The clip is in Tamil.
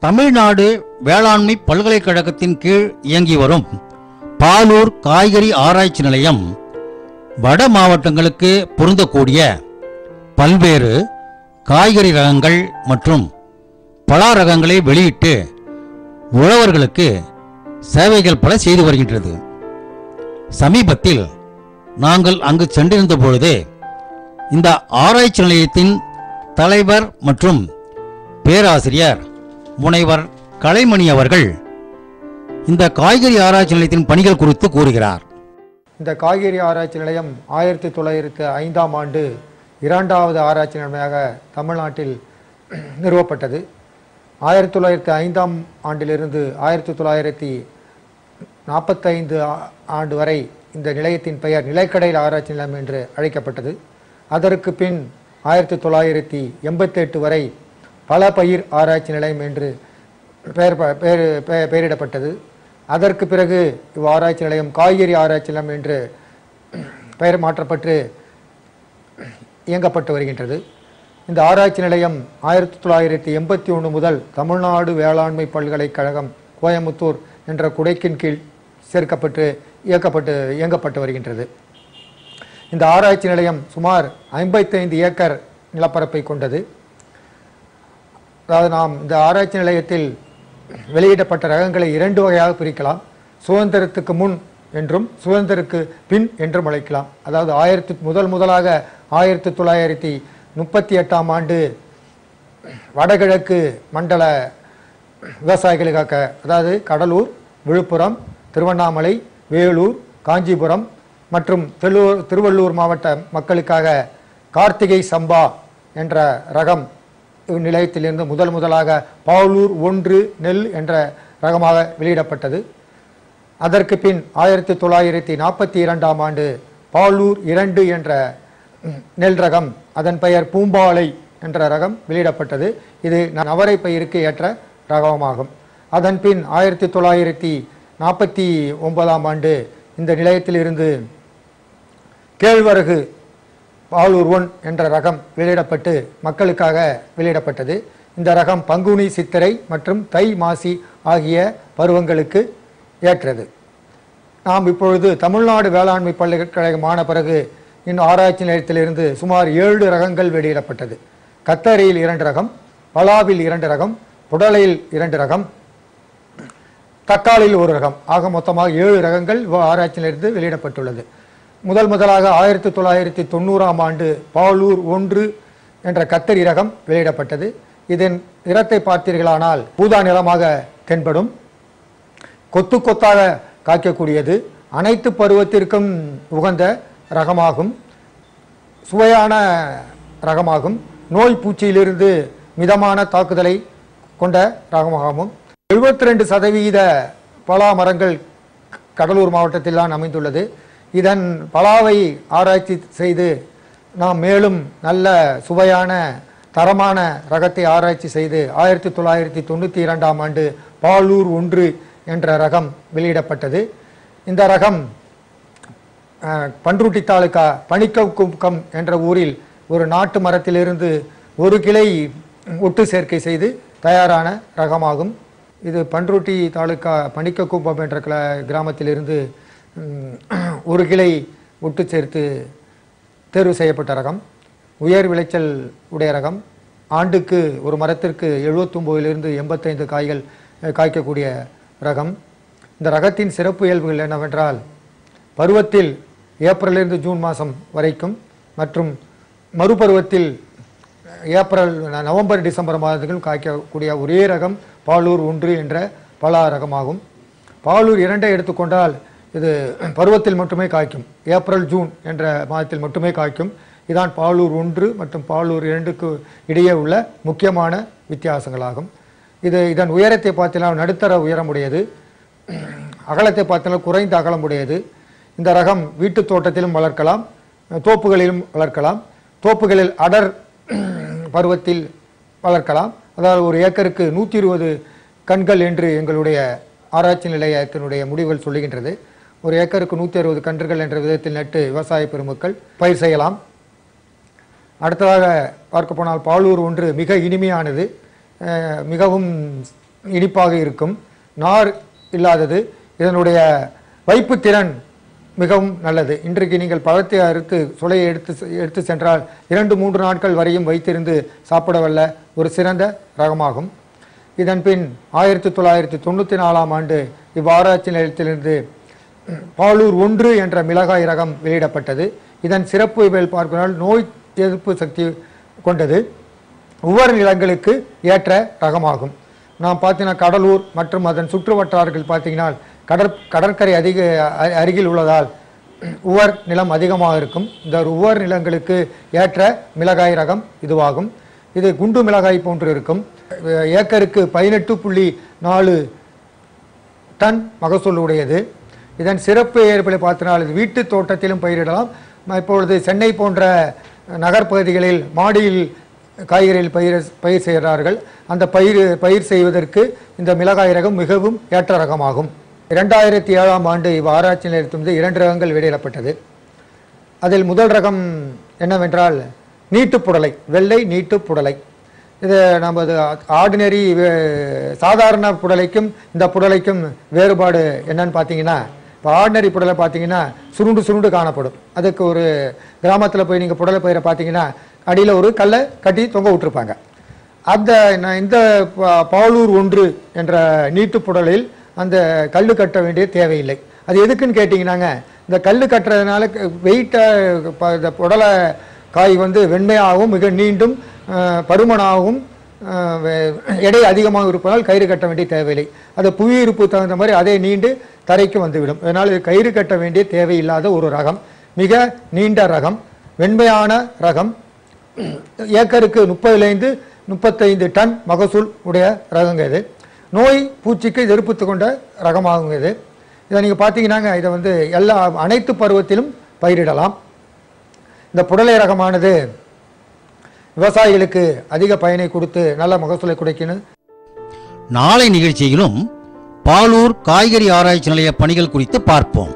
தமிழ்நாடு வேளாண்மை பல்கலைக்கழகத்தின் கீழ் இயங்கி வரும் பாலூர் காய்கறி ஆராய்ச்சி நிலையம் வட மாவட்டங்களுக்கு பொருந்தக்கூடிய பல்வேறு காய்கறி ரகங்கள் மற்றும் பலா ரகங்களை வெளியிட்டு உழவர்களுக்கு சேவைகள் பல செய்து வருகின்றது. சமீபத்தில் நாங்கள் அங்கு சென்றிருந்த பொழுது இந்த ஆராய்ச்சி நிலையத்தின் தலைவர் மற்றும் பேராசிரியர் முனைவர் கலைமணி அவர்கள் இந்த காய்கறி ஆராய்ச்சி நிலையத்தின் பணிகள் குறித்து கூறுகிறார். இந்த காய்கறி ஆராய்ச்சி நிலையம் 1905ஆம் ஆண்டு இரண்டாவது ஆராய்ச்சி நிலையமாக தமிழ்நாட்டில் நிறுவப்பட்டது. 1905ஆம் ஆண்டிலிருந்து 1945 ஆண்டு வரை இந்த நிலையத்தின் பெயர் நிலக்கடலை ஆராய்ச்சி நிலையம் என்று அழைக்கப்பட்டது. அதற்கு பின் 1988 வரை பல பயிர் ஆராய்ச்சி நிலையம் என்று பெயரிடப்பட்டது. அதற்கு பிறகு ஆராய்ச்சி நிலையம் காய்கறி ஆராய்ச்சி நிலையம் என்று பெயர் மாற்றப்பட்டு இயங்கப்பட்டு வருகின்றது. இந்த ஆராய்ச்சி நிலையம் 1981 முதல் தமிழ்நாடு வேளாண்மை பல்கலைக்கழகம் கோயமுத்தூர் என்ற குடைக்கின் கீழ் இயங்கப்பட்டு வருகின்றது. இந்த ஆராய்ச்சி நிலையம் சுமார் 55 ஏக்கர் நிலப்பரப்பை கொண்டது. அதாவது நாம் இந்த ஆராய்ச்சி நிலையத்தில் வெளியிடப்பட்ட ரகங்களை 2 வகையாக பிரிக்கலாம். சுதந்திரத்துக்கு முன் என்றும் சுதந்திரத்துக்கு பின் என்றும் அழைக்கலாம். அதாவது முதலாக 1938ஆம் ஆண்டு வடகிழக்கு மண்டல விவசாயிகளுக்காக, அதாவது கடலூர், விழுப்புரம், திருவண்ணாமலை, வேலூர், காஞ்சிபுரம் மற்றும் திருவள்ளூர் மாவட்ட மக்களுக்காக கார்த்திகை சம்பா என்ற ரகம் நிலையத்திலிருந்து முதலாக பாலூர் 1 நெல் என்ற ரகமாக வெளியிடப்பட்டது. அதற்கு பின் 1942ஆம் ஆண்டு பாலூர் 2 என்ற நெல் ரகம், அதன் பெயர் பூம்பாலை என்ற ரகம் வெளியிடப்பட்டது. இது நவரை பயிருக்கு ஏற்ற ரகமாகும். அதன் பின் 1949ஆம் ஆண்டு இந்த நிலையத்திலிருந்து கேழ்வரகு பாலூர் 1 என்ற ரகம் வெளியிடப்பட்டு மக்களுக்காக வெளியிடப்பட்டது. இந்த ரகம் பங்குனி, சித்திரை மற்றும் தை, மாசி ஆகிய பருவங்களுக்கு ஏற்றது. நாம் இப்பொழுது தமிழ்நாடு வேளாண்மை பல்கலைக்கழகம் ஆன பிறகு இந்த ஆராய்ச்சி நிலையத்திலிருந்து சுமார் 7 ரகங்கள் வெளியிடப்பட்டது. கத்தரியில் 2 ரகம், பலாவில் 2 ரகம், புடலையில் 2 ரகம், தக்காளியில் 1 ரகம், ஆக மொத்தமாக 7 ரகங்கள் ஆராய்ச்சி நிலையத்தில் வெளியிடப்பட்டுள்ளது. முதலாக 1990ஆம் ஆண்டு பாலூர் 1 என்ற கத்தரி ரகம் வெளியிடப்பட்டது. இதன் நிறத்தை பார்த்தீர்களானால் ஊதா நிறமாக தென்படும், கொத்து கொத்தாக காய்க்கக்கூடியது, அனைத்து பருவத்திற்கும் உகந்த ரகமாகும், சுவையான ரகமாகும், நோய் பூச்சியிலிருந்து மிதமான தாக்குதலை கொண்ட ரகமாகவும். 72% பலா மரங்கள் கடலூர் மாவட்டத்தில் தான் அமைந்துள்ளது. இதன் பலாவை ஆராய்ச்சி செய்து நாம் மேலும் நல்ல சுவையான தரமான ரகத்தை ஆராய்ச்சி செய்து 1992ஆம் ஆண்டு பாலூர் 1 என்ற ரகம் வெளியிடப்பட்டது. இந்த ரகம் பண்ருட்டி தாலுகா பணிக்ககுப்பம் என்ற ஊரில் ஒரு நாட்டு மரத்திலிருந்து 1 கிளை ஒட்டு சேர்க்கை செய்து தயாரான ரகமாகும். இது பண்ருட்டி தாலுகா பணிக்ககுப்பம் என்ற கிராமத்திலிருந்து 1 கிளை ஒட்டு சேர்த்து தேர்வு செய்யப்பட்ட ரகம், உயர் விளைச்சல் உடைய ரகம், ஆண்டுக்கு ஒரு மரத்திற்கு 79லிருந்து 85 காய்கள் காய்க்கக்கூடிய ரகம். இந்த ரகத்தின் சிறப்பு இயல்புகள் என்னவென்றால், பருவத்தில் ஏப்ரலிலிருந்து ஜூன் மாதம் வரைக்கும் மற்றும் மறுபருவத்தில் நவம்பர் டிசம்பர் மாதத்துக்கும் காய்க்கக்கூடிய ஒரே ரகம் பாலூர் 1 என்ற பலா ரகமாகும். பாலூர் 2 எடுத்துக்கொண்டால் இது பருவத்தில் மட்டுமே காய்க்கும், ஏப்ரல் ஜூன் என்ற மாதத்தில் மட்டுமே காய்க்கும். இதான் பாலூர் 1 மற்றும் பாலூர் 2க்கு இடையே உள்ள முக்கியமான வித்தியாசங்களாகும். இதன் உயரத்தை பார்த்தால் நடுத்தர உயரமுடையது, அகலத்தை பார்த்தால் குறைந்த அகலமுடையது. இந்த ரகம் வீட்டு தோட்டத்திலும் வளர்க்கலாம், தோப்புகளிலும் வளர்க்கலாம். தோப்புகளில் அடர் பருவத்தில் வளர்க்கலாம். அதாவது ஒரு ஏக்கருக்கு 120 கன்கள் என்று எங்களுடைய ஆராய்ச்சி நிலையத்தினுடைய முடிவுகள் சொல்லுகின்றது. ஒரு ஏக்கருக்கு 160 கன்றுகள் என்ற விதத்தில் நட்டு விவசாய பெருமக்கள் பயிர் செய்யலாம். அடுத்ததாக பார்க்க போனால் பாலூர் 1 மிக இனிமையானது, மிகவும் இனிப்பாக இருக்கும், நார் இல்லாதது, இதனுடைய வைப்பு திறன் மிகவும் நல்லது. இன்றைக்கு நீங்கள் பழத்தை அறுத்து சுளையை எடுத்து சென்றால் 2-3 நாட்கள் வரையும் வைத்திருந்து சாப்பிட வல்ல ஒரு சிறந்த ரகமாகும். இதன் பின் 1994ஆம் ஆண்டு இவ்வாராய்ச்சி நிலையத்திலிருந்து பாலூர் 1 என்ற மிளகாய் ரகம் வெளியிடப்பட்டது. இதன் சிறப்பு பார்ப்பதால் நோய் எதிர்ப்பு சக்தி கொண்டது, உவர் நிலங்களுக்கு ஏற்ற ரகமாகும். நாம் பார்த்தீங்கன்னா கடலூர் மற்றும் அதன் சுற்று வட்டாரங்கள் பார்த்தீங்கன்னா கடற்கரை அருகில் உள்ளதால் உவர் நிலம் அதிகமாக இருக்கும். இந்த உவர் நிலங்களுக்கு ஏற்ற மிளகாய் ரகம் இதுவாகும். இது குண்டு மிளகாய் போன்று இருக்கும். ஏக்கருக்கு 18.4 டன் மகசூல் உடையது. இதன் சிறப்பு ஏற்பாடு பார்த்தினால் இது வீட்டு தோட்டத்திலும் பயிரிடலாம். இப்பொழுது சென்னை போன்ற நகர்ப்பகுதிகளில் மாடியில் காய்கறிகள் பயிர் செய்கிறார்கள். அந்த பயிர் செய்வதற்கு இந்த மிளகாய் ரகம் மிகவும் ஏற்ற ரகமாகும். 2007ஆம் ஆண்டு ஆராய்ச்சி நிலையத்திலிருந்து 2 ரகங்கள் வெளியிடப்பட்டது. அதில் முதல் ரகம் என்னவென்றால் நீட்டுப்புடலை, வெள்ளை நீட்டுப்புடலை. இது நமது ஆர்டினரி சாதாரண புடலைக்கும் இந்த புடலைக்கும் வேறுபாடு என்னன்னு பார்த்தீங்கன்னா, இப்போ ஆர்டினரி புடலை பார்த்தீங்கன்னா சுருண்டு காணப்படும். அதுக்கு ஒரு கிராமத்தில் போய் நீங்கள் புடலை பயிரை பார்த்தீங்கன்னா அடியில் ஒரு கல்லை கட்டி தொங்க விட்டுருப்பாங்க. இந்த பாலூர் 1 என்ற நீட்டு புடலில் அந்த கல் கட்ட வேண்டிய தேவையில்லை. அது எதுக்குன்னு கேட்டிங்கன்னாங்க, இந்த கல் கட்டுறதுனால வெயிட்டாக இந்த புடலை காய் வெண்மையாகவும் மிக நீண்டும் பருமனாகவும் எடை அதிகமாக இருப்பதால் கயிறு கட்ட வேண்டிய தேவையில்லை. அது புவியிருப்பு தகுந்த மாதிரி அதே நீண்டு தரைக்கு வந்துவிடும். அதனால் இது கயிறு கட்ட வேண்டிய தேவையில்லாத ஒரு ரகம், மிக நீண்ட ரகம், வெண்மையான ரகம். ஏக்கருக்கு 30-35 டன் மகசூல் உடைய ரகங்க இது. நோய் பூச்சிக்கு எதிர்ப்பு கொண்ட ரகமாகும் இது. இதை நீங்கள் பார்த்தீங்கன்னாங்க, இதை அனைத்து பருவத்திலும் பயிரிடலாம். இந்த புடலை ரகமானது விவசாயிகளுக்கு அதிக பயனை கொடுத்து நல்ல மகசூலை கிடைக்கணும். நாளை நிகழ்ச்சியிலும் பாலூர் காய்கறி ஆராய்ச்சி நிலைய பணிகள் குறித்து பார்ப்போம்.